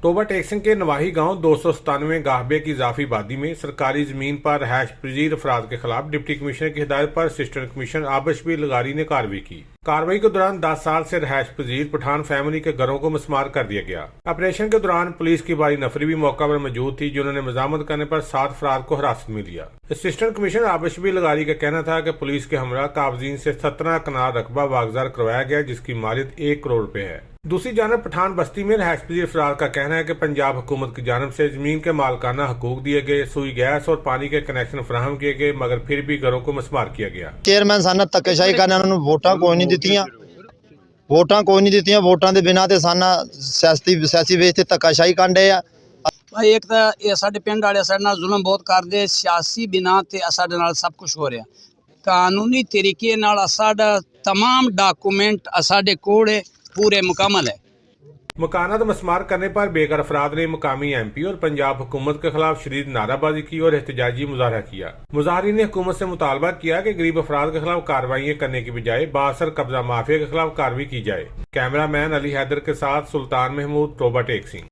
Toba टेक्सिंग के नवाही गांव 297 गाहबे की इजाफी आबादी में सरकारी जमीन पर रहायश पजीर अफराद के खिलाफ डिप्टी कमिश्नर की हिदायत पर असिस्टेंट कमिश्नर आबिश लगारी ने कार्रवाई की। कार्रवाई के दौरान 10 साल से रहायश पजीर पठान फैमिली के घरों को मिसमार कर दिया गया। ऑपरेशन के दौरान पुलिस की भारी नफरी भी मौका पर मौजूद थी, जिन्होंने मजामत करने पर 7 अफराद को हिरासत में लिया। असिस्टेंट कमिश्नर आबिश लगारी का कहना था कि पुलिस के हमरा काबजीन से 17 कनाल रकबा वागजार करवाया गया, जिसकी मालियत 1 करोड़ रुपए है। दूसरी जानब पठान बस्ती में रहायश पजीर अफराद का कहना है कि पंजाब हुकूमत की जानब से जमीन के मालकाना हकूक दिए गए, सुई गैस और पानी के कनेक्शन फराहम किए गए, मगर फिर भी घरों को मिसमार किया गया। चेयरमैन साना धक्केशाही करने उन्होंने वोटां कोई नहीं दित्तियां, वोटां दे बिना ते साना सियासी बेस ते धक्काशाही करदे आ। भाई एक तो ये साडे पिंड वाले साडे नाल जुल्म बहुत करदे, सियासी बिना ते साडे नाल सब कुछ हो रहा। कानूनी तरीके नाल साडा तमाम डॉक्यूमेंट साडे कोल पूरे मुकम्मल है। मकानात मसमार करने पर बेघर अफराद ने मुकामी MP और पंजाब हुकूमत के खिलाफ शदीद नाराबाजी की और एहतजाजी मुजाहरा किया। मुजाहरीन ने हुकूमत से मुतालबा किया कि गरीब अफराद के खिलाफ कार्रवाई करने की बजाय बासर कब्जा माफिया के खिलाफ कार्रवाई की जाए। कैमरा मैन अली हैदर के साथ सुल्तान महमूद, टोबा टेक्सिंग।